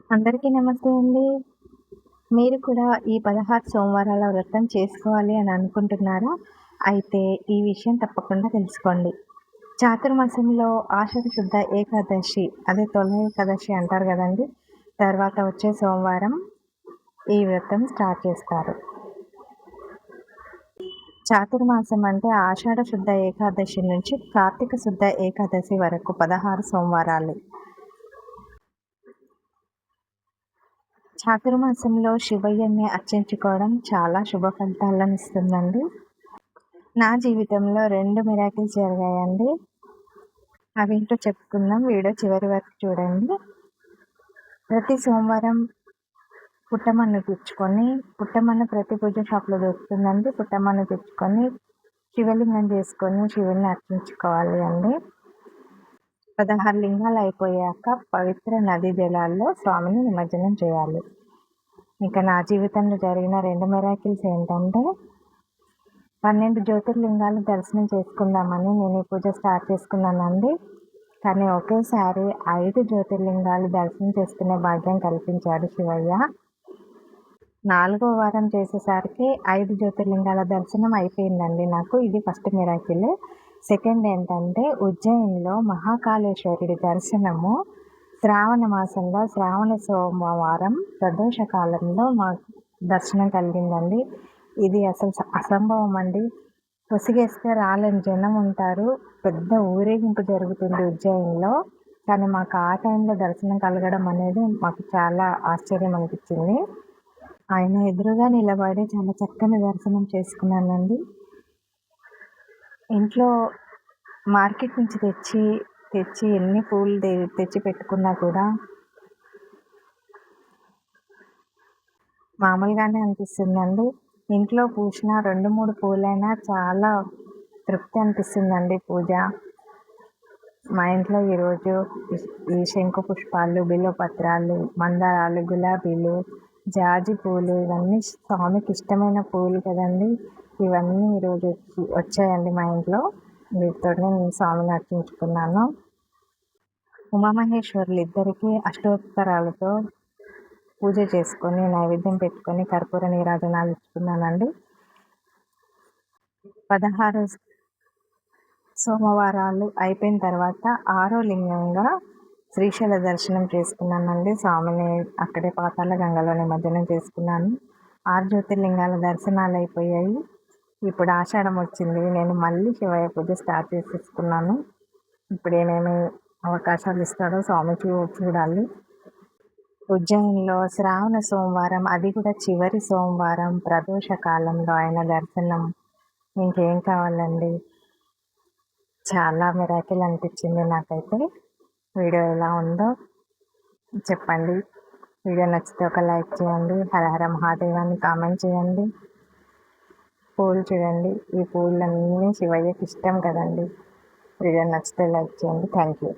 అందరికీ నమస్తే అండి. మీరు కూడా ఈ 16 సోమవారాల వ్రతం చేసుకోవాలి అని అనుకుంటున్నారా? అయితే ఈ విషయం తప్పకుండా తెలుసుకోండి. చాతుర్మాసంలో ఆషాఢ శుద్ధ ఏకాదశి అదే తొలి ఏకాదశి అంటారు గదండీ! తర్వాత వచ్చే సోమవారం ఈ వ్రతం స్టార్ట్ చేస్తారు. చాతుర్మాసం అంటే ఆషాఢ శుద్ధ ఏకాదశి నుంచి కార్తీక శుద్ధ ఏకాదశి వరకు 16 సోమవారాలు. చాతుర్మాసంలో శివయ్యని అర్చించుకోవడం చాలా శుభ ఫలితాలను ఇస్తుందండి. నా జీవితంలో 2 మిరాకిల్స్ జరిగాయండి. అవేంటో చెప్పుకుందాం. వీడియో చివరి వరకు చూడండి. ప్రతి సోమవారం పుట్టమన్ను తెచ్చుకొని, పుట్టమన్ను ప్రతి పూజ షాప్‌లో దొరుకుతుందండి. పుట్టమన్ను తెచ్చుకొని, శివలింగం చేసుకొని శివుడిని అర్చించుకోవాలి అండి. 16 లింగాలు అయిపోయాక పవిత్ర నదీ జలాల్లో స్వామిని నిమజ్జనం చేయాలి. ఇంకా నా జీవితంలో జరిగిన 2 మిరాకిల్స్ ఏంటంటే 12 జ్యోతిర్లింగాలు దర్శనం చేసుకుందామని నేను ఈ పూజ స్టార్ట్ చేసుకున్నానండి. కానీ ఒకేసారి 5 జ్యోతిర్లింగాలు దర్శనం చేసుకునే భాగ్యం కల్పించాడు శివయ్య. 4వ వారం చేసేసరికి 5 జ్యోతిర్లింగాల దర్శనం అయిపోయిందండి నాకు. ఇది ఫస్ట్ మిరాకిల్. సెకండ్ ఏంటంటే ఉజ్జయినిలో మహాకాళేశ్వరుడి దర్శనము శ్రావణ మాసంలో శ్రావణ సోమవారం ప్రదోష కాలంలో మాకు దర్శనం కలిగిందండి. ఇది అసలు అసంభవం అండి. పొసిగేస్తే రాలేని జనం ఉంటారు. పెద్ద ఊరేగింపు జరుగుతుంది ఉజ్జయినిలో. కానీ మాకు ఆ టైంలో దర్శనం కలగడం అనేది మాకు చాలా ఆశ్చర్యం అనిపించింది. ఆయన ఎదురుగా నిలబడి చాలా చక్కని దర్శనం చేసుకున్నానండి. ఇంట్లో మార్కెట్ నుంచి తెచ్చి ఎన్ని పూలు తెచ్చి పెట్టుకున్నా కూడా మామూలుగానే అనిపిస్తుందండి. ఇంట్లో పూసిన 2, 3 పూలైనా చాలా తృప్తి అనిపిస్తుందండి పూజ. మా ఇంట్లో ఈరోజు ఈ శంకు పుష్పాలు, బిల్వపత్రాలు, మందారాలు, గులాబీలు, జాజి పూలు ఇవన్నీ స్వామికి ఇష్టమైన పూలు కదండి. ఇవన్నీ ఈరోజు వచ్చాయండి మా ఇంట్లో. వీటితోనే నేను స్వామిని అర్చించుకున్నాను. ఉమామహేశ్వరులు ఇద్దరికీ అష్టోత్తరాలతో పూజ చేసుకొని నైవేద్యం పెట్టుకొని కర్పూర నీరాజనాలు ఇచ్చుకున్నానండి. 16 సోమవారాలు అయిపోయిన తర్వాత 6వ లింగంగా శ్రీశైల దర్శనం చేసుకున్నానండి. స్వామిని అక్కడే పాతాళ గంగలో నిమజ్జనం చేసుకున్నాను. 6 జ్యోతిర్లింగాల దర్శనాలు అయిపోయాయి. ఇప్పుడు ఆషాఢం వచ్చింది. నేను మళ్ళీ శివయ్య పూజ స్టార్ట్ చేసేసుకున్నాను. ఇప్పుడు ఏమేమి అవకాశాలు ఇస్తాడో స్వామి చూడాలి. ఉజ్జయినిలో శ్రావణ సోమవారం, అది కూడా చివరి సోమవారం ప్రదోష కాలంలో ఆయన దర్శనం ఇంకేం కావాలండి. చాలా మిరాకిల్ అనిపించింది నాకైతే. వీడియో ఎలా ఉందో చెప్పండి. వీడియో నచ్చితే ఒక లైక్ చేయండి. హర హర మహాదేవాన్ని కామెంట్ చేయండి. పూలు చూడండి. ఈ పూలన్నీ శివయ్యకి ఇష్టం కదండి. వీడియో నచ్చితే లైక్ చేయండి. Thank you.